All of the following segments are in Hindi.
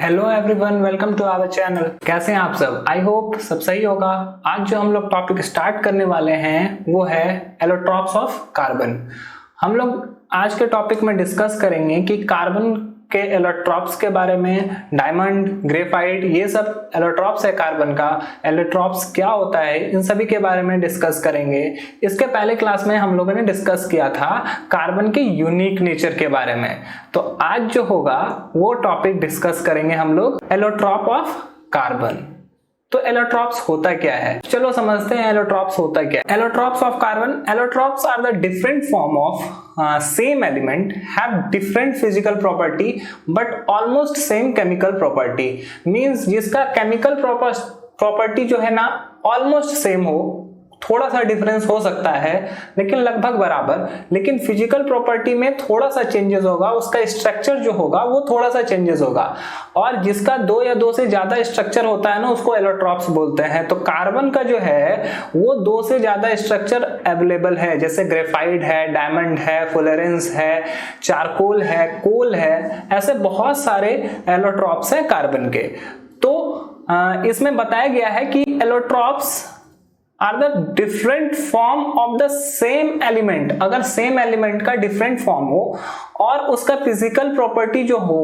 Hello everyone, welcome to our channel. कैसे हैं आप सब? आई होप सब सही होगा। आज जो हम लोग टॉपिक स्टार्ट करने वाले हैं वो है एलोट्रॉप्स ऑफ कार्बन। हम लोग आज के टॉपिक में डिस्कस करेंगे कि कार्बन के एलोट्रॉप्स के बारे में, डायमंड, ग्रेफाइट, ये सब एलोट्रॉप्स है कार्बन का। एलोट्रॉप्स क्या होता है, इन सभी के बारे में डिस्कस करेंगे। इसके पहले क्लास में हम लोगों ने डिस्कस किया था कार्बन के यूनिक नेचर के बारे में। तो आज जो होगा वो टॉपिक डिस्कस करेंगे हम लोग एलोट्रॉप ऑफ कार्बन। तो एलोट्रॉप्स होता क्या है, चलो समझते हैं एलोट्रॉप्स होता क्या है। Allotropes of carbon, allotropes are the different form of same element, have different physical property but almost same chemical property. Means जिसका केमिकल प्रॉपर्टी जो है ना ऑलमोस्ट सेम हो, थोड़ा सा डिफरेंस हो सकता है लेकिन लगभग बराबर, लेकिन फिजिकल प्रॉपर्टी में थोड़ा सा चेंजेस होगा, उसका स्ट्रक्चर जो होगा वो थोड़ा सा चेंजेस होगा। और जिसका दो या दो से ज्यादा स्ट्रक्चर होता है ना, उसको एलोट्रॉप्स बोलते हैं। तो कार्बन का जो है वो दो से ज्यादा स्ट्रक्चर अवेलेबल है, जैसे ग्रेफाइट है, डायमंड है, फुलरेंस है, चारकोल है, कोल है, ऐसे बहुत सारे एलोट्रॉप्स हैं कार्बन के। तो इसमें बताया गया है कि allotropes are the different form of the same element. अगर सेम एलिमेंट का डिफरेंट फॉर्म हो और उसका फिजिकल प्रॉपर्टी जो हो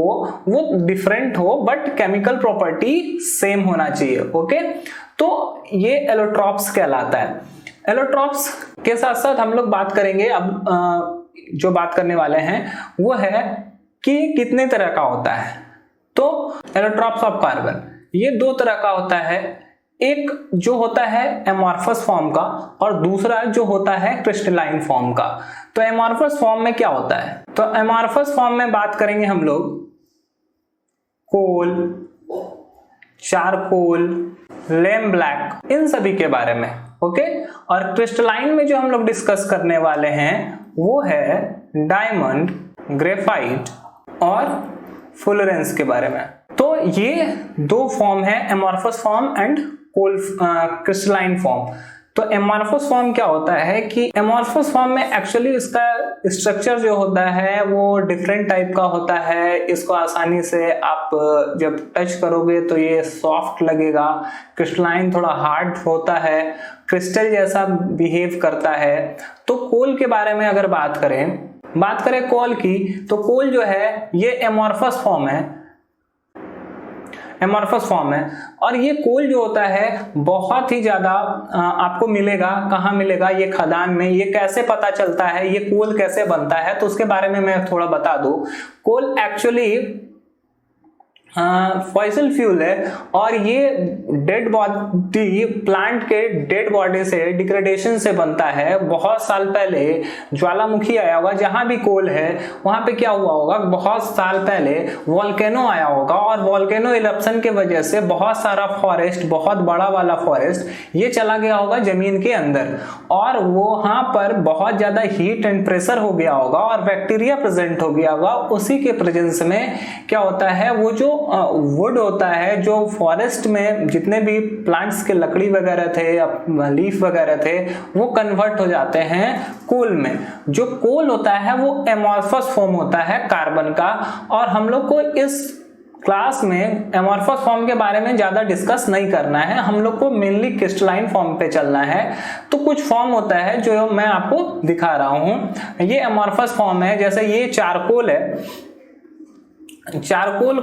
वो डिफरेंट हो बट केमिकल प्रॉपर्टी सेम होना चाहिए। ओके, तो ये एलोट्रॉप्स कहलाता है। एलोट्रॉप्स के साथ साथ हम लोग बात करेंगे अब जो बात करने वाले हैं वो है कि कितने तरह का होता है। तो एलोट्रॉप्स ऑफ कार्बन ये दो तरह का होता है। एक जो होता है एमॉर्फस फॉर्म का और दूसरा जो होता है क्रिस्टलाइन फॉर्म का। तो एमॉर्फस फॉर्म में क्या होता है, तो एमॉर्फस फॉर्म में बात करेंगे हम लोग कोल, चारकोल, लेम ब्लैक, इन सभी के बारे में। ओके, और क्रिस्टलाइन में जो हम लोग डिस्कस करने वाले हैं वो है डायमंड, ग्रेफाइट और फुलरेंस के बारे में। तो ये दो फॉर्म है, amorphous form and crystalline form. तो एमॉर्फस फॉर्म क्या होता है कि एमॉर्फस फॉर्म में एक्चुअली इसका स्ट्रक्चर जो होता है वो डिफरेंट टाइप का होता है। इसको आसानी से आप जब टच करोगे तो ये सॉफ्ट लगेगा। क्रिस्टलाइन थोड़ा हार्ड होता है, क्रिस्टल जैसा बिहेव करता है। तो कोल के बारे में अगर बात करें कोल की, तो कोल जो है ये एमॉर्फस फॉर्म है, एमॉर्फस फॉर्म है। और ये कोल जो होता है बहुत ही ज्यादा आपको मिलेगा। कहाँ मिलेगा? ये खदान में। ये कैसे पता चलता है, ये कोल कैसे बनता है, तो उसके बारे में मैं थोड़ा बता दूं। कोल एक्चुअली फॉसिल फ्यूल है और ये डेड बॉडी, प्लांट के डेड बॉडी से, डिग्रेडेशन से बनता है। बहुत साल पहले ज्वालामुखी आया होगा, जहां भी कोल है वहां पे क्या हुआ होगा, बहुत साल पहले वोल्केनो आया होगा और वोल्केनो इरप्शन के वजह से बहुत सारा फॉरेस्ट, बहुत बड़ा वाला फॉरेस्ट ये चला गया होगा जमीन के अंदर, और वहां पर बहुत ज्यादा हीट एंड प्रेशर हो गया होगा और बैक्टीरिया प्रेजेंट हो गया होगा। उसी के प्रेजेंस में क्या होता है, वो जो वुड होता है, जो फॉरेस्ट में जितने भी प्लांट्स के लकड़ी वगैरह थे, लीफ वगैरह थे, वो कन्वर्ट हो जाते हैं कोल में। जो कोल होता है वो एमॉर्फस फॉर्म होता है कार्बन का। और हम लोग को इस क्लास में एमॉर्फस फॉर्म के बारे में ज्यादा डिस्कस नहीं करना है, हम लोग को मेनली क्रिस्टलाइन फॉर्म पे चलना है। तो कुछ फॉर्म होता है जो मैं आपको दिखा रहा हूं, ये एमॉर्फस फॉर्म है। जैसे ये चारकोल है, चारकोल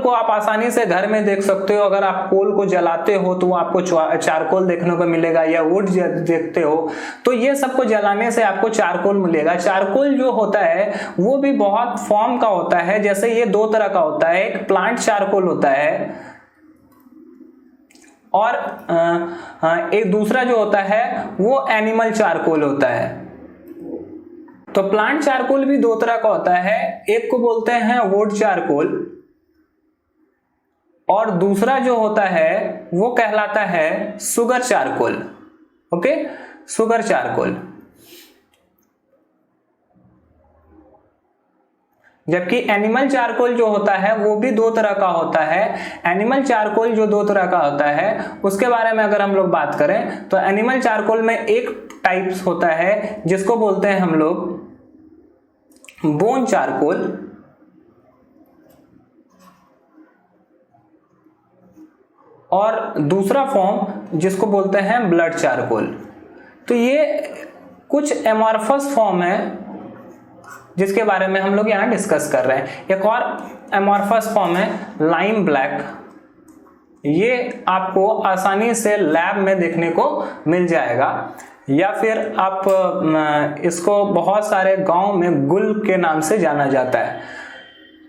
को आप आसानी से घर में देख सकते हो। अगर आप कोल को जलाते हो तो आपको चारकोल देखने को मिलेगा, या वुड देखते हो तो ये सबको जलाने से आपको चारकोल मिलेगा। चारकोल जो होता है वो भी बहुत फॉर्म का होता है। जैसे ये दो तरह का होता है, एक प्लांट चारकोल होता है और एक दूसरा जो होता है वो एनिमल चारकोल होता है। तो प्लांट चारकोल भी दो तरह का होता है, एक को बोलते हैं वुड चारकोल और दूसरा जो होता है वो कहलाता है sugar charcoal. Okay, sugar charcoal. जबकि एनिमल चारकोल जो होता है वो भी दो तरह का होता है। एनिमल चारकोल जो दो तरह का होता है उसके बारे में अगर हम लोग बात करें तो एनिमल चारकोल में एक टाइप्स होता है जिसको बोलते हैं हम लोग बोन चारकोल, और दूसरा फॉर्म जिसको बोलते हैं ब्लड चारकोल। तो ये कुछ एमॉर्फस फॉर्म है जिसके बारे में हम लोग यहाँ डिस्कस कर रहे हैं। एक और एमॉर्फस फॉर्म है लाइम ब्लैक। ये आपको आसानी से लैब में देखने को मिल जाएगा, या फिर आप इसको बहुत सारे गांव में गुल के नाम से जाना जाता है।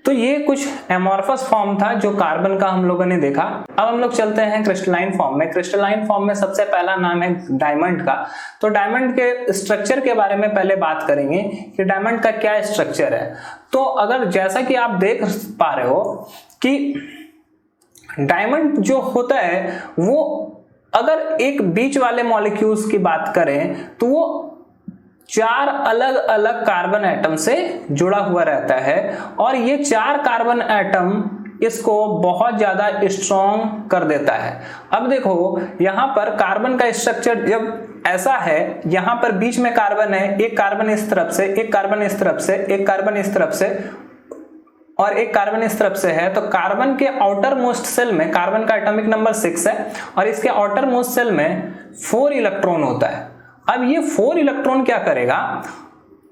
तो ये कुछ एमॉर्फस फॉर्म था जो कार्बन का हम लोगों ने देखा। अब हम लोग चलते हैं क्रिस्टलाइन फॉर्म में। क्रिस्टलाइन फॉर्म में सबसे पहला नाम है डायमंड का। तो डायमंड के स्ट्रक्चर के बारे में पहले बात करेंगे कि डायमंड का क्या स्ट्रक्चर है। तो अगर जैसा कि आप देख पा रहे हो कि डायमंड जो होता है वो अगर एक बीच वाले मॉलिक्यूल्स की बात करें तो वो 4 अलग अलग कार्बन एटम से जुड़ा हुआ रहता है, और ये 4 कार्बन एटम इसको बहुत ज्यादा स्ट्रॉन्ग कर देता है। अब देखो यहाँ पर कार्बन का स्ट्रक्चर जब ऐसा है, यहाँ पर बीच में कार्बन है, एक कार्बन इस तरफ से, एक कार्बन इस तरफ से, एक कार्बन इस तरफ से और एक कार्बन इस तरफ से है। तो कार्बन के आउटर मोस्ट सेल में, कार्बन का एटॉमिक नंबर 6 है और इसके आउटर मोस्ट सेल में 4 इलेक्ट्रॉन होता है। अब ये 4 इलेक्ट्रॉन क्या करेगा,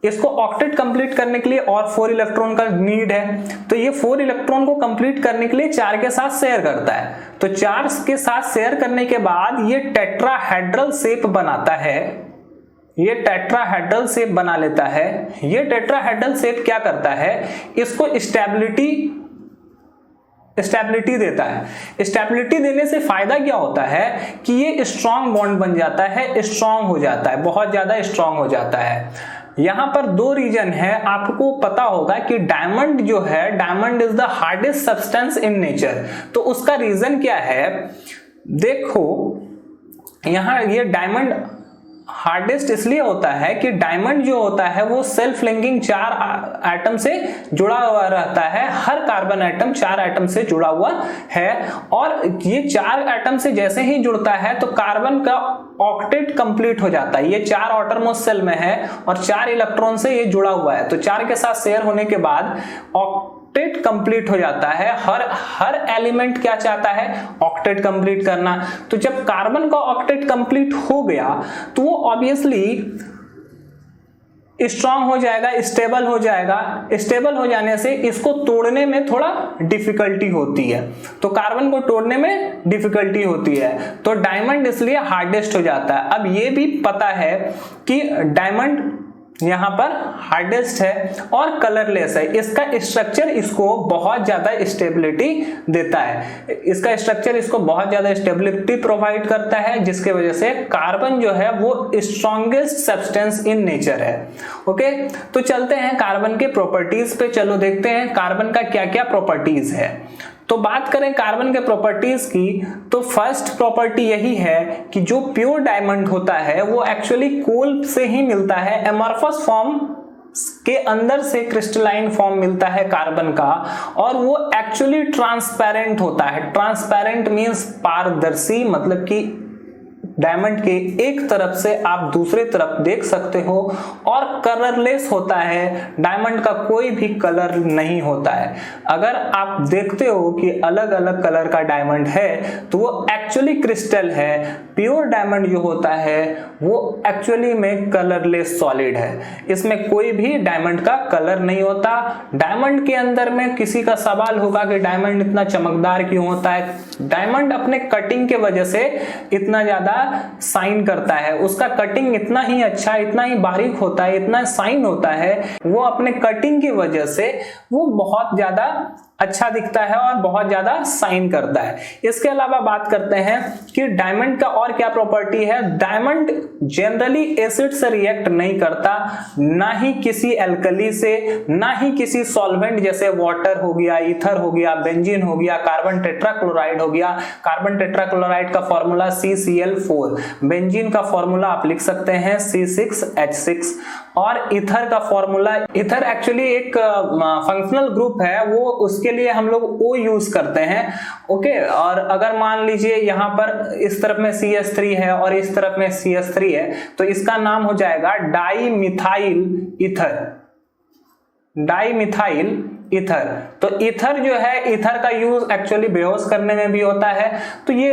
इसको ऑक्टेट कंप्लीट करने के लिए और 4 इलेक्ट्रॉन का नीड है। तो ये 4 इलेक्ट्रॉन को कंप्लीट करने के लिए 4 के साथ शेयर करता है। तो 4 के साथ शेयर करने के बाद ये टेट्राहेड्रल शेप बनाता है, ये टेट्राहेड्रल शेप बना लेता है। ये टेट्राहेड्रल शेप क्या करता है, इसको स्टेबिलिटी देता है। स्टेबिलिटी देने से फायदा क्या होता है कि ये स्ट्रॉन्ग बॉन्ड बन जाता है, स्ट्रॉन्ग हो जाता है, बहुत ज्यादा स्ट्रॉन्ग हो जाता है। यहां पर 2 रीजन है। आपको पता होगा कि डायमंड जो है, diamond is the hardest substance in nature. तो उसका रीजन क्या है, देखो यहां ये डायमंड हार्डेस्ट इसलिए होता है कि डायमंड जो होता है वो सेल्फ लिंकिंग 4 एटम से जुड़ा हुआ रहता है। हर कार्बन एटम 4 एटम से जुड़ा हुआ है, और ये 4 एटम से जैसे ही जुड़ता है तो कार्बन का ऑक्टेट कंप्लीट हो जाता है। ये 4 आउटर मोस्ट सेल में है और 4 इलेक्ट्रॉन से ये जुड़ा हुआ है। तो 4 के साथ शेयर होने के बाद ऑक्टेट कंप्लीट हो जाता है। हर एलिमेंट क्या चाहता है, ऑक्टेट कंप्लीट करना। तो जब कार्बन का ऑक्टेट कंप्लीट हो गया तो वो ऑब्वियसली स्ट्रांग हो जाएगा, स्टेबल हो जाएगा। स्टेबल हो जाने से इसको तोड़ने में थोड़ा डिफिकल्टी होती है, तो कार्बन को तोड़ने में डिफिकल्टी होती है, तो डायमंड इसलिए हार्डेस्ट हो जाता है। अब ये भी पता है कि डायमंड यहां पर हार्डेस्ट है और कलरलेस है। इसका स्ट्रक्चर इसको बहुत ज्यादा स्टेबिलिटी देता है। इसका स्ट्रक्चर इसको बहुत ज्यादा स्टेबिलिटी प्रोवाइड करता है, जिसके वजह से कार्बन जो है वो स्ट्रॉन्गेस्ट सब्सटेंस इन नेचर है। ओके, तो चलते हैं कार्बन के प्रॉपर्टीज पे। चलो देखते हैं कार्बन का क्या क्या प्रॉपर्टीज है। तो बात करें कार्बन के प्रॉपर्टीज की, तो फर्स्ट प्रॉपर्टी यही है कि जो प्योर डायमंड होता है वो एक्चुअली कोल से ही मिलता है। एमॉर्फस फॉर्म के अंदर से क्रिस्टलाइन फॉर्म मिलता है कार्बन का, और वो एक्चुअली ट्रांसपेरेंट होता है। ट्रांसपेरेंट मींस पारदर्शी, मतलब कि डायमंड के एक तरफ से आप दूसरे तरफ देख सकते हो, और कलरलेस होता है। डायमंड का कोई भी कलर नहीं होता है। अगर आप देखते हो कि अलग अलग कलर का डायमंड है तो वो एक्चुअली क्रिस्टल है। प्योर डायमंड जो होता है वो एक्चुअली में कलरलेस सॉलिड है, इसमें कोई भी डायमंड का कलर नहीं होता। डायमंड के अंदर में किसी का सवाल होगा कि डायमंड इतना चमकदार क्यों होता है। डायमंड अपने कटिंग के वजह से इतना ज्यादा साइन करता है, उसका कटिंग इतना ही अच्छा, इतना ही बारीक होता है, इतना साइन होता है, वो अपने कटिंग की वजह से वो बहुत ज्यादा अच्छा दिखता है और बहुत ज्यादा साइन करता है। इसके अलावा बात करते हैं कि डायमंड का और क्या प्रॉपर्टी है। डायमंड जनरली एसिड से रिएक्ट नहीं करता, ना ही किसी एल्कली से, ना ही किसी सॉल्वेंट जैसे वाटर हो गया, ईथर हो गया, बेंजीन हो गया, कार्बन टेट्राक्लोराइड हो गया। कार्बन टेट्राक्लोराइड का फॉर्मूला CCl4, बेंजीन का फॉर्मूला आप लिख सकते हैं C6H6, और ईथर का फॉर्मूला, ईथर एक्चुअली एक फंक्शनल ग्रुप है, वो उसके लिए हम लोग O यूज करते हैं। ओके, और अगर मान लीजिए यहाँ पर इस तरफ में CH3 है और इस तरफ में CH3 है, तो इसका नाम हो जाएगा di methyl ether. Di methyl ether. तो ईथर जो है, ईथर का यूज एक्चुअली बेहोश करने में भी होता है। तो ये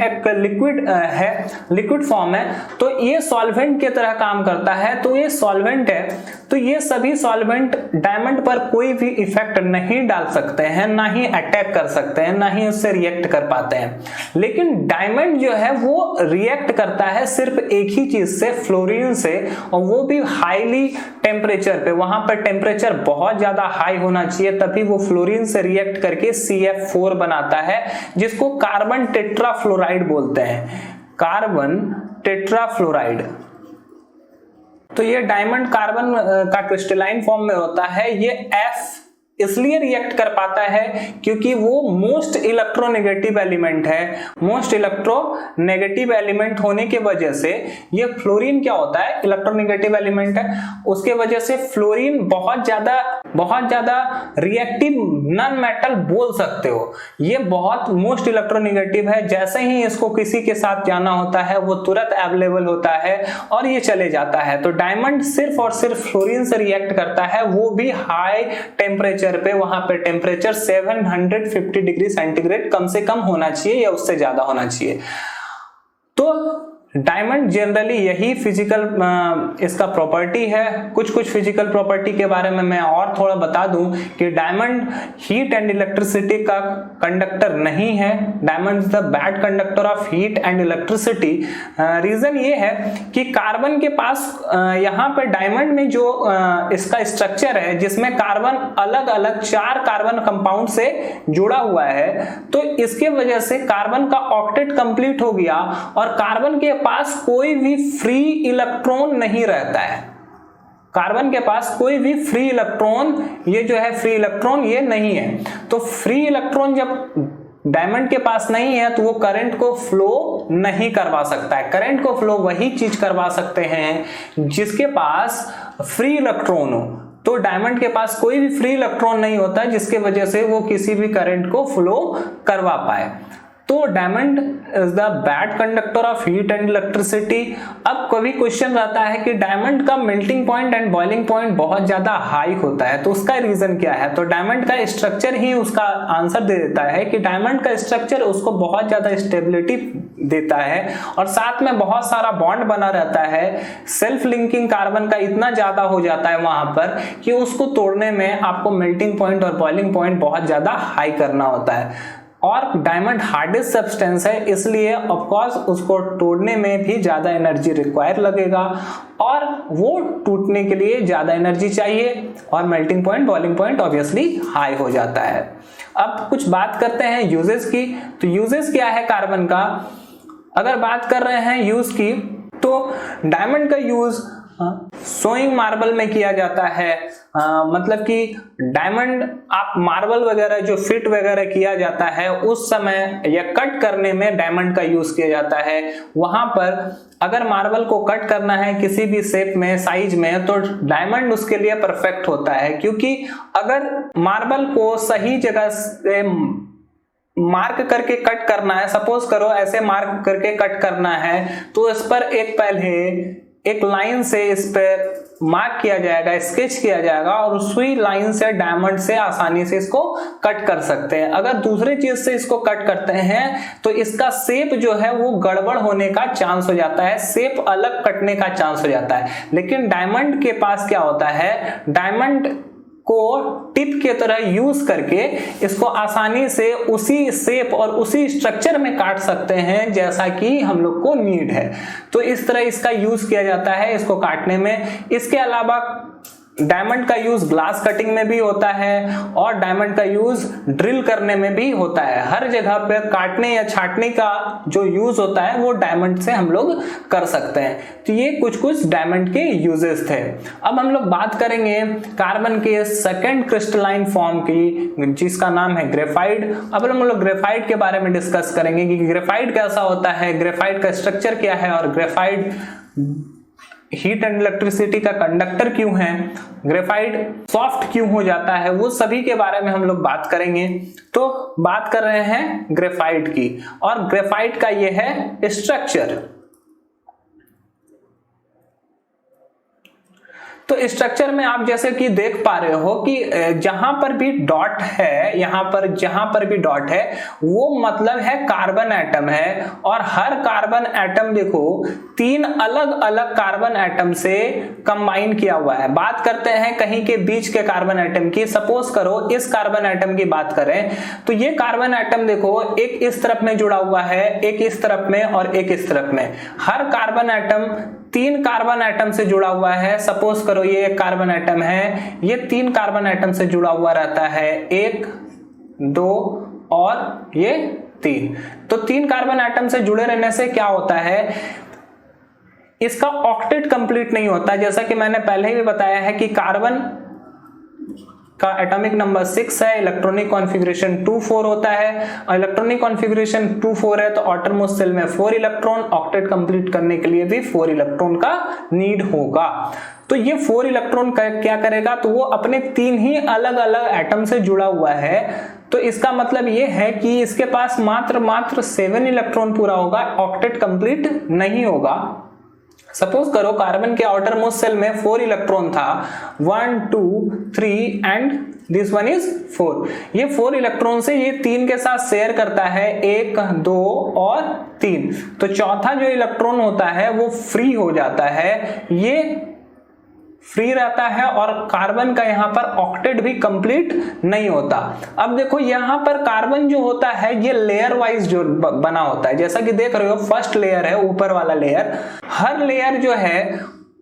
एक लिक्विड है, लिक्विड फॉर्म है, तो ये सॉल्वेंट की तरह काम करता है। तो ये सॉल्वेंट है, तो ये सभी सॉल्वेंट डायमंड पर कोई भी इफेक्ट नहीं डाल सकते हैं, ना ही अटैक कर सकते हैं, ना ही उससे रिएक्ट कर पाते हैं। लेकिन डायमंड जो है वो रिएक्ट करता है सिर्फ एक ही चीज से, फ्लोरीन से, और वो भी हाईली टेम्परेचर पे। वहां पर टेम्परेचर बहुत ज्यादा हाई होना चाहिए, तभी वो फ्लोरीन से रिएक्ट करके CF4 बनाता है, जिसको कार्बन टेट्राफ्लोराइड बोलते हैं, कार्बन टेट्राफ्लोराइड। तो ये डायमंड कार्बन का क्रिस्टलाइन फॉर्म में होता है। ये F इसलिए रिएक्ट कर पाता है क्योंकि वो मोस्ट इलेक्ट्रोनेगेटिव एलिमेंट है। मोस्ट इलेक्ट्रोनेगेटिव एलिमेंट होने की वजह से ये फ्लोरीन क्या होता है, इलेक्ट्रोनेगेटिव एलिमेंट है, उसके वजह से फ्लोरीन बहुत ज्यादा रिएक्टिव नॉन मेटल बोल सकते हो। ये बहुत मोस्ट इलेक्ट्रोनेगेटिव है, जैसे ही इसको किसी के साथ जाना होता है वो तुरंत अवेलेबल होता है और ये चले जाता है। तो डायमंड सिर्फ और सिर्फ फ्लोरीन से रिएक्ट करता है, वो भी हाई टेम्परेचर पे। वहां पे टेम्परेचर 750 डिग्री सेंटीग्रेड कम से कम होना चाहिए या उससे ज्यादा होना चाहिए। तो डायमंड जनरली यही फिजिकल इसका प्रॉपर्टी है। कुछ फिजिकल प्रॉपर्टी के बारे में मैं और थोड़ा बता दूं कि डायमंड हीट एंड इलेक्ट्रिसिटी का कंडक्टर नहीं है। Diamond is the bad conductor of heat and electricity. Reason ये है कि कार्बन के पास यहाँ पे डायमंड में जो इसका स्ट्रक्चर है, जिसमें कार्बन अलग अलग 4 कार्बन कंपाउंड से जुड़ा हुआ है, तो इसके वजह से कार्बन का ऑक्टेट कंप्लीट हो गया और कार्बन के पास कोई भी फ्री इलेक्ट्रॉन नहीं रहता है। कार्बन के पास कोई भी फ्री इलेक्ट्रॉन, ये जो है फ्री इलेक्ट्रॉन ये नहीं है। तो फ्री इलेक्ट्रॉन जब डायमंड के पास नहीं है तो वो करंट को फ्लो नहीं करवा सकता है। करंट को फ्लो वही चीज करवा सकते हैं जिसके पास फ्री इलेक्ट्रॉन हो। तो डायमंड के पास कोई भी फ्री इलेक्ट्रॉन नहीं होता जिसके वजह से वो किसी भी करंट को फ्लो करवा पाए। तो diamond is the bad conductor of heat and electricity. अब कभी क्वेश्चन रहता है कि डायमंड का melting point and boiling point बहुत ज्यादा हाई होता है, तो उसका रीजन क्या है? तो डायमंड का स्ट्रक्चर ही उसका आंसर दे देता है कि डायमंड का स्ट्रक्चर उसको बहुत ज्यादा स्टेबिलिटी देता है और साथ में बहुत सारा बॉन्ड बना रहता है। सेल्फ लिंकिंग कार्बन का इतना ज्यादा हो जाता है वहां पर कि उसको तोड़ने में आपको मेल्टिंग पॉइंट और बॉइलिंग पॉइंट बहुत ज्यादा हाई करना होता है। और डायमंड हार्डेस्ट सब्सटेंस है, इसलिए ऑफ कोर्स उसको तोड़ने में भी ज्यादा एनर्जी रिक्वायर लगेगा और वो टूटने के लिए ज्यादा एनर्जी चाहिए और melting point boiling point obviously high हो जाता है। अब कुछ बात करते हैं यूजेस की। तो यूजेस क्या है कार्बन का? अगर बात कर रहे हैं यूज की, तो डायमंड का यूज सोइंग मार्बल में किया जाता है। मतलब कि डायमंड आप मार्बल वगैरह जो फिट वगैरह किया जाता है उस समय या कट करने में डायमंड का यूज किया जाता है। वहां पर अगर मार्बल को कट करना है किसी भी शेप में, साइज में, तो डायमंड उसके लिए परफेक्ट होता है। क्योंकि अगर मार्बल को सही जगह से मार्क करके कट करना है, सपोज करो ऐसे मार्क करके कट करना है, तो इस पर एक लाइन से इस पर मार्क किया जाएगा, स्केच किया जाएगा और उसी लाइन से डायमंड से आसानी से इसको कट कर सकते हैं। अगर दूसरे चीज से इसको कट करते हैं तो इसका शेप जो है वो गड़बड़ होने का चांस हो जाता है, शेप अलग कटने का चांस हो जाता है। लेकिन डायमंड के पास क्या होता है, डायमंड को टिप के तरह यूज करके इसको आसानी से उसी शेप और उसी स्ट्रक्चर में काट सकते हैं जैसा कि हम लोग को नीड है। तो इस तरह इसका यूज किया जाता है इसको काटने में। इसके अलावा डायमंड का यूज ग्लास कटिंग में भी होता है और डायमंड का यूज ड्रिल करने में भी होता है। हर जगह पे काटने या छाटने का जो यूज होता है वो डायमंड से हम लोग कर सकते हैं। तो ये कुछ डायमंड के यूजेस थे। अब हम लोग बात करेंगे कार्बन के सेकेंड क्रिस्टलाइन फॉर्म की, जिसका नाम है ग्रेफाइट। अब हम लोग ग्रेफाइट के बारे में डिस्कस करेंगे कि ग्रेफाइट कैसा होता है, ग्रेफाइट का स्ट्रक्चर क्या है और ग्रेफाइट हीट एंड इलेक्ट्रिसिटी का कंडक्टर क्यों है, ग्रेफाइट सॉफ्ट क्यों हो जाता है, वो सभी के बारे में हम लोग बात करेंगे। तो बात कर रहे हैं ग्रेफाइट की, और ग्रेफाइट का ये है स्ट्रक्चर। तो स्ट्रक्चर में आप जैसे कि देख पा रहे हो कि जहां पर भी डॉट है, यहां पर जहां पर भी डॉट है वो मतलब है कार्बन एटम है, और हर कार्बन एटम देखो 3 अलग अलग कार्बन एटम से कंबाइन किया हुआ है। बात करते हैं कहीं के बीच के कार्बन एटम की। सपोज करो इस कार्बन एटम की बात करें तो ये कार्बन एटम देखो एक इस तरफ में जुड़ा हुआ है, एक इस तरफ में और एक इस तरफ में। हर कार्बन एटम 3 कार्बन एटम से जुड़ा हुआ है। सपोज करो ये एक कार्बन एटम है, ये 3 कार्बन एटम से जुड़ा हुआ रहता है, 1 2 और ये 3। तो 3 कार्बन एटम से जुड़े रहने से क्या होता है, इसका ऑक्टेट कंप्लीट नहीं होता। जैसा कि मैंने पहले ही बताया है कि कार्बन का एटॉमिक नंबर 6 है, इलेक्ट्रॉनिक कॉन्फ़िगरेशन 2 4 होता है, और इलेक्ट्रॉनिक कॉन्फ़िगरेशन 2 4 है तो outermost शेल में 4 इलेक्ट्रॉन, ऑक्टेट कंप्लीट करने के लिए भी 4 इलेक्ट्रॉन का नीड होगा। तो ये 4 इलेक्ट्रॉन क्या करेगा, तो वो अपने 3 ही अलग अलग एटम से जुड़ा हुआ है। तो इसका मतलब ये है कि इसके पास मात्र 7 इलेक्ट्रॉन पूरा होगा, ऑक्टेट कंप्लीट नहीं होगा। सपोज करो कार्बन के आउटर मोस्ट सेल में 4 इलेक्ट्रॉन था, 1 2 3 एंड दिस वन इज 4। ये 4 इलेक्ट्रॉन से ये 3 के साथ शेयर करता है, 1 2 और 3। तो चौथा जो इलेक्ट्रॉन होता है वो फ्री हो जाता है, ये फ्री रहता है और कार्बन का यहां पर ऑक्टेट भी कंप्लीट नहीं होता। अब देखो यहां पर कार्बन जो होता है ये लेयर वाइज जो बना होता है, जैसा कि देख रहे हो फर्स्ट लेयर है ऊपर वाला लेयर। हर लेयर जो है,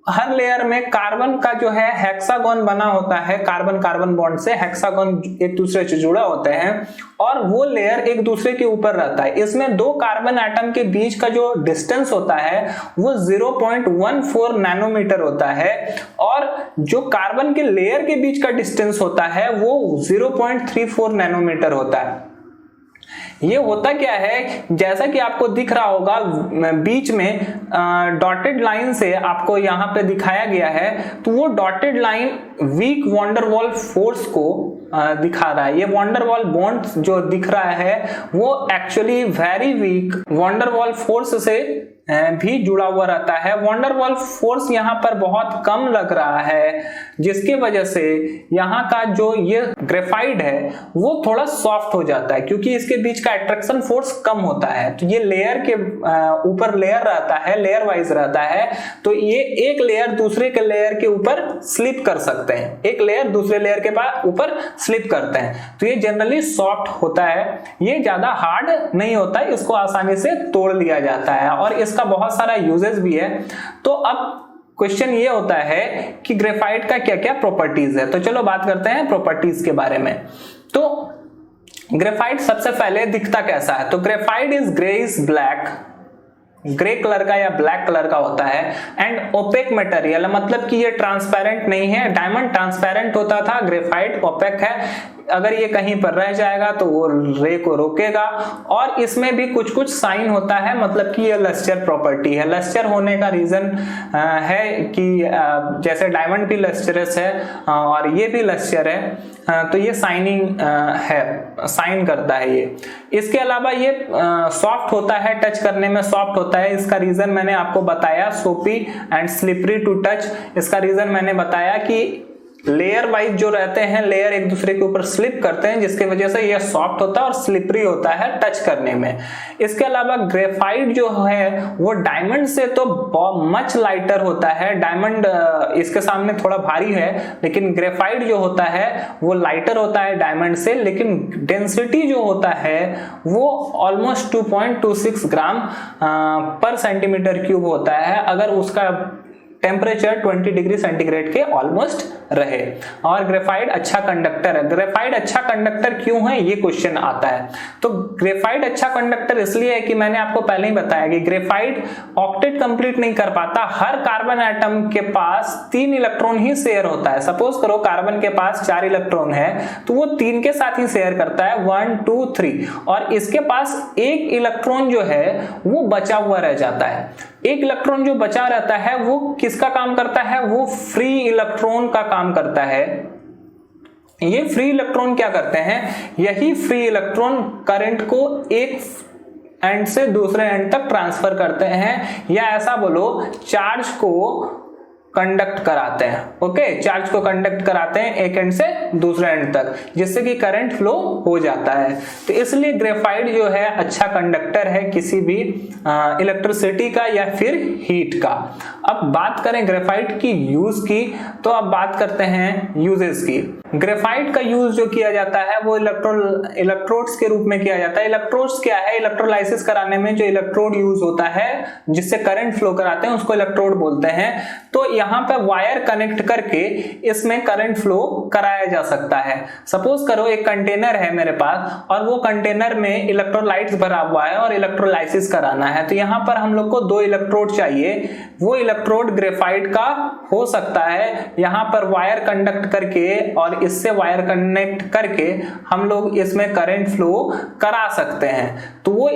हर लेयर में कार्बन का जो है हेक्सागोन बना होता है, कार्बन कार्बन बॉन्ड से हेक्सागोन एक दूसरे से जुड़ा होते हैं, और वो लेयर एक दूसरे के ऊपर रहता है। इसमें 2 कार्बन एटम के बीच का जो डिस्टेंस होता है वो 0.14 नैनोमीटर होता है, और जो कार्बन के लेयर के बीच का डिस्टेंस होता है वो 0.34 नैनोमीटर होता है। ये होता क्या है, जैसा कि आपको दिख रहा होगा बीच में डॉटेड लाइन से आपको यहां पे दिखाया गया है, तो वो dotted line weak van der Waals force को दिखा रहा है। ये वॉन्डरवॉल बॉन्ड जो दिख रहा है वो actually very weak van der Waals force से भी जुड़ा हुआ रहता है। वॉन्डरवॉल फोर्स यहाँ पर बहुत कम लग रहा है, जिसकी वजह से यहाँ का जो ये ग्रेफाइट है वो थोड़ा सॉफ्ट हो जाता है, क्योंकि इसके बीच का अट्रैक्शन फोर्स कम होता है। तो ये लेयर के ऊपर लेयर रहता है, लेयर वाइज रहता है, तो ये एक लेयर दूसरे के लेयर के ऊपर स्लिप कर सकते हैं, एक लेयर दूसरे लेयर के ऊपर स्लिप करते हैं। तो ये जनरली सॉफ्ट होता है, ये ज्यादा हार्ड नहीं होता है, इसको आसानी से तोड़ लिया जाता है, और इसका बहुत सारा यूजेस भी है। तो अब क्वेश्चन ये होता है कि ग्रेफाइट का क्या क्या प्रॉपर्टीज है। तो चलो बात करते हैं प्रॉपर्टीज के बारे में। तो ग्रेफाइट सबसे पहले दिखता कैसा है, तो graphite is greyish black, grey colour का या ब्लैक कलर का होता है, एंड ओपेक मटेरियल, मतलब कि ये ट्रांसपेरेंट नहीं है। डायमंड ट्रांसपेरेंट होता था, ग्रेफाइट ओपेक है, अगर ये कहीं पर रह जाएगा तो वो रे को रोकेगा। और इसमें भी कुछ कुछ साइन होता है, मतलब कि ये लस्टर प्रॉपर्टी है। लस्टर होने का रीजन है कि जैसे डायमंड भी लस्टरस है और ये भी लस्टर है, तो ये साइनिंग है, साइन करता है ये। इसके अलावा ये सॉफ्ट होता है, टच करने में सॉफ्ट होता है। इसका रीजन मैंने आपको बताया, सोपी एंड स्लिपरी टू टच। इसका रीजन मैंने बताया कि लेयर वाइज जो रहते हैं, लेयर एक दूसरे के ऊपर स्लिप करते हैं, जिसके वजह से ये सॉफ्ट होता है और स्लिपरी होता है टच करने में। इसके अलावा ग्रेफाइट जो है वो डायमंड से तो मच लाइटर होता है। डायमंड इसके सामने थोड़ा भारी है, लेकिन ग्रेफाइट जो होता है वो लाइटर होता है डायमंड से, लेकिन डेंसिटी जो होता है वो ऑलमोस्ट 2.26 ग्राम पर सेंटीमीटर क्यूब होता है, अगर उसका टेम्परेचर 20 डिग्री सेंटीग्रेड के ऑलमोस्ट रहे। और ग्रेफाइट अच्छा कंडक्टर है। ग्रेफाइट अच्छा कंडक्टर क्यों है, ये क्वेश्चन आता है। तो ग्रेफाइट अच्छा कंडक्टर इसलिए है कि मैंने आपको पहले ही बताया कि ग्रेफाइट ऑक्टेट कंप्लीट नहीं कर पाता। हर कार्बन एटम के पास 3 इलेक्ट्रॉन ही शेयर होता है। सपोज करो कार्बन के पास 4 इलेक्ट्रॉन है, तो वो 3 के साथ ही शेयर करता है, 1 2 3, और इसके पास 1 इलेक्ट्रॉन जो है वो बचा हुआ रह जाता है। 1 इलेक्ट्रॉन जो बचा रहता है वो किसका काम करता है, वो फ्री इलेक्ट्रॉन का काम करता है। ये फ्री इलेक्ट्रॉन क्या करते हैं, यही फ्री इलेक्ट्रॉन करंट को एक एंड से दूसरे एंड तक ट्रांसफर करते हैं, या ऐसा बोलो चार्ज को कंडक्ट कराते हैं। ओके, चार्ज को कंडक्ट कराते हैं एक एंड से दूसरे एंड तक, जिससे कि करंट फ्लो हो जाता है। तो इसलिए ग्रेफाइट जो है अच्छा कंडक्टर है किसी भी इलेक्ट्रिसिटी का या फिर हीट का। अब बात करें ग्रेफाइट की यूज की, तो अब बात करते हैं यूजेस की। ग्रेफाइट का यूज जो किया जाता है वो इलेक्ट्रोड्स के रूप में किया जाता है। इलेक्ट्रोड्स क्या है? इलेक्ट्रोलाइसिस कराने में जो इलेक्ट्रोड यूज होता है जिससे करंट फ्लो कराते हैं उसको इलेक्ट्रोड बोलते हैं। तो यहाँ पे वायर कनेक्ट करके इसमें करंट फ्लो कराया जा सकता है। सपोज करो एक कंटेनर है मेरे पास और वो कंटेनर में इलेक्ट्रोलाइट्स भरा हुआ है और इलेक्ट्रोलाइसिस कराना है, तो यहाँ पर हम लोग को 2 इलेक्ट्रोड चाहिए। वो इलेक्ट्रोड ग्रेफाइट का हो सकता है, यहाँ पर वायर कंडक्ट करके और इससे वायर कनेक्ट करके हम लोग इसमें करंट फ्लो करा सकते हैं। तो वो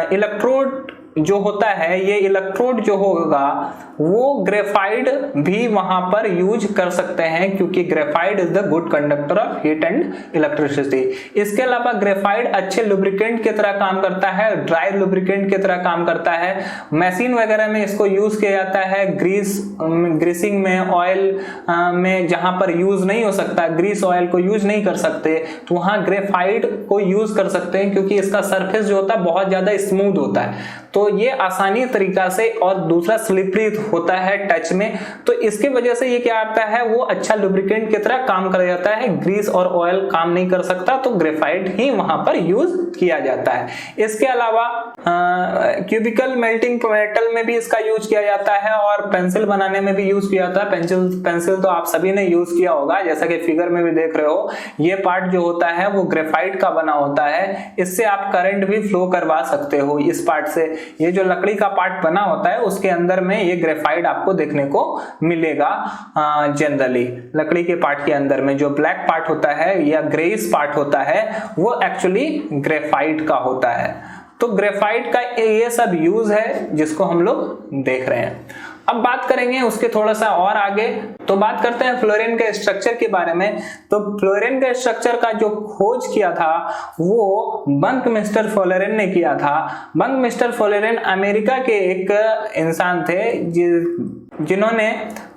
इलेक्ट्रोड जो होता है, ये इलेक्ट्रोड जो होगा वो ग्रेफाइट भी वहां पर यूज कर सकते हैं, क्योंकि graphite is the good conductor of heat and electricity. इसके अलावा ग्रेफाइट अच्छे लुब्रिकेंट की तरह काम करता है, ड्राई लुब्रिकेंट की तरह काम करता है। मशीन वगैरह में इसको यूज किया जाता है, ग्रीसिंग में, ऑयल में जहां पर यूज नहीं हो सकता, ग्रीस ऑयल को यूज नहीं कर सकते, तो वहां ग्रेफाइट को यूज कर सकते हैं, क्योंकि इसका सरफेस जो होता है बहुत ज्यादा स्मूथ होता है, तो ये आसानी तरीका से, और दूसरा स्लिपरी होता है टच में, तो इसके वजह से ये क्या आता है, वो अच्छा लुब्रिकेंट की तरह काम कर जाता है। ग्रीस और ऑयल काम नहीं कर सकता, तो ग्रेफाइट ही वहां पर यूज किया जाता है। इसके अलावा क्यूबिकल मेल्टिंग मेटल में भी इसका यूज किया जाता है और पेंसिल बनाने में भी यूज किया जाता है। पेंसिल तो आप सभी ने यूज किया होगा, जैसा कि फिगर में भी देख रहे हो, ये पार्ट जो होता है वो ग्रेफाइट का बना होता है। इससे आप करंट भी फ्लो करवा सकते हो इस पार्ट से। ये जो लकड़ी का पार्ट बना होता है उसके अंदर में ये ग्रेफाइट आपको देखने को मिलेगा। जनरली लकड़ी के पार्ट के अंदर में जो ब्लैक पार्ट होता है या ग्रेइश पार्ट होता है वो एक्चुअली ग्रेफाइट का होता है। तो ग्रेफाइट का ये सब यूज है जिसको हम लोग देख रहे हैं। अब बात करेंगे उसके थोड़ा सा और आगे, तो बात करते हैं फ्लोरीन के स्ट्रक्चर के बारे में। तो फ्लोरीन के स्ट्रक्चर का जो खोज किया था वो बंकमिस्टर फ्लोरीन ने किया था। बंकमिस्टर फ्लोरीन अमेरिका के एक इंसान थे जिन्होंने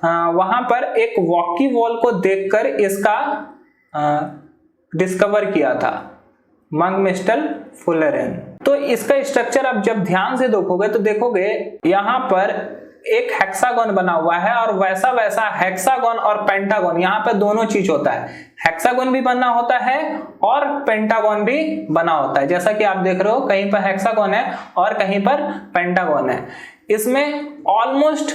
वहां पर एक वॉकी वॉल को देखकर इसका डिस्कवर किया था, बंकमिस्टर फ्लोरीन। तो इसका स्ट्रक्चर आप जब ध्यान से देखोगे तो देखोगे यहाँ पर एक हेक्सागोन बना हुआ है, और वैसा वैसा हेक्सागोन और पेंटागोन, यहाँ पे दोनों चीज होता है, हेक्सागोन भी बना होता है और पेंटागोन भी बना होता है। जैसा कि आप देख रहे हो कहीं पर हेक्सागोन है और कहीं पर पेंटागोन है। इसमें ऑलमोस्ट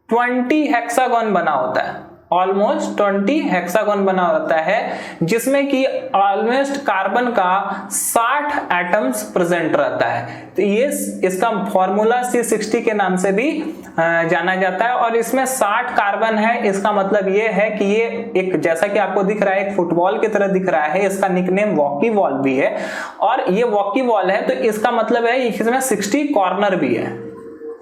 20 हेक्सागोन बना होता है, ऑलमोस्ट 20 हेक्सागोन बना होता है, जिसमें कि ऑलमोस्ट कार्बन का 60 एटम्स प्रेजेंट रहता है। तो ये इसका फॉर्मूला C60 के नाम से भी जाना जाता है, और इसमें 60 कार्बन है। इसका मतलब ये है कि ये एक, जैसा कि आपको दिख रहा है, एक फुटबॉल की तरह दिख रहा है। इसका निकनेम वॉकी वॉल भी है, और ये वॉकी वॉल है तो इसका मतलब है इसमें 60 कॉर्नर भी है।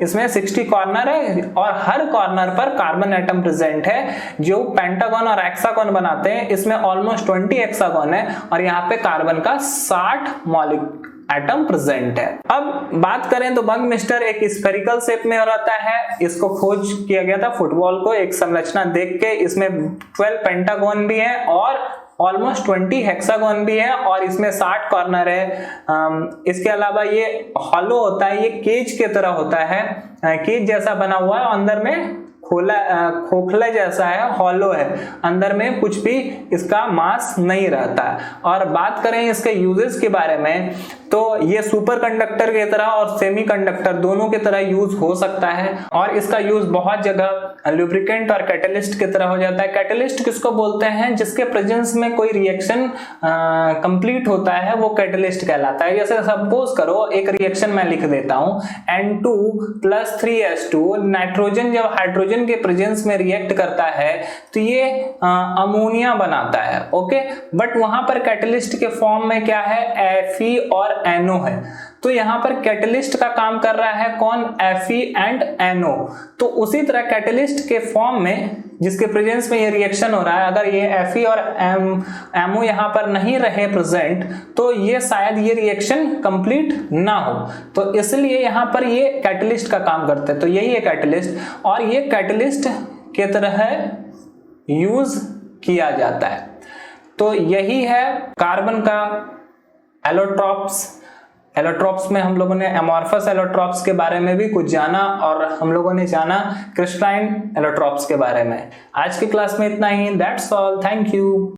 इसमें 60 कॉर्नर है और हर कॉर्नर पर कार्बन एटम प्रेजेंट है। जो पेंटागन और हेक्सागोन बनाते हैं इसमें ऑलमोस्ट 20 हेक्सागोन है और यहाँ पे कार्बन का 60 मॉलिक्यूल एटम प्रेजेंट है। अब बात करें तो बंकमिस्टर एक स्फेरिकल शेप में रहता है। इसको खोज किया गया था फुटबॉल को एक संरचना देख के। इसमें 12 पेंटागन भी है और ऑलमोस्ट 20 हेक्सागोन भी है, और इसमें 60 कॉर्नर है। इसके अलावा ये हॉलो होता है, ये केज के तरह होता है, केज जैसा बना हुआ है, अंदर में खोखला जैसा है, हॉलो है, अंदर में कुछ भी इसका मास नहीं रहता। और बात करें इसके यूजेस के बारे में तो ये सुपर कंडक्टर की तरह और सेमी कंडक्टर दोनों की तरह यूज हो सकता है, और इसका यूज बहुत जगह लुब्रिकेंट और कैटलिस्ट की तरह हो जाता है। कैटलिस्ट किसको बोलते हैं? जिसके प्रेजेंस में कोई रिएक्शन कंप्लीट होता है वो कैटलिस्ट कहलाता है। जैसे सपोज करो एक रिएक्शन मैं लिख देता हूं, N2+3H2, नाइट्रोजन जब हाइड्रोजन के प्रेजेंस में रिएक्ट करता है तो ये अमोनिया बनाता है। ओके, बट वहां पर कैटलिस्ट के फॉर्म में क्या है? Fe और NO है। तो यहाँ पर कैटलिस्ट का काम कर रहा है कौन? Fe and NO। तो उसी तरह कैटलिस्ट के फॉर्म में जिसके प्रेजेंस में ये रिएक्शन हो रहा है, अगर ये Fe और MO यहाँ पर नहीं रहे प्रेजेंट तो ये शायद ये रिएक्शन कंप्लीट ना हो। तो इसलिए यहाँ पर ये कैटलिस्ट का काम करते हैं। तो यही है कैटलिस्ट, और ये कैटलिस्ट के तरह यूज किया जाता है। तो यही है कार्बन का एलोट्रॉप्स में हम लोगों ने एमॉर्फस एलोट्रॉप्स के बारे में भी कुछ जाना, और हम लोगों ने जाना क्रिस्टलाइन एलोट्रॉप्स के बारे में। आज की क्लास में इतना ही। That's all, thank you.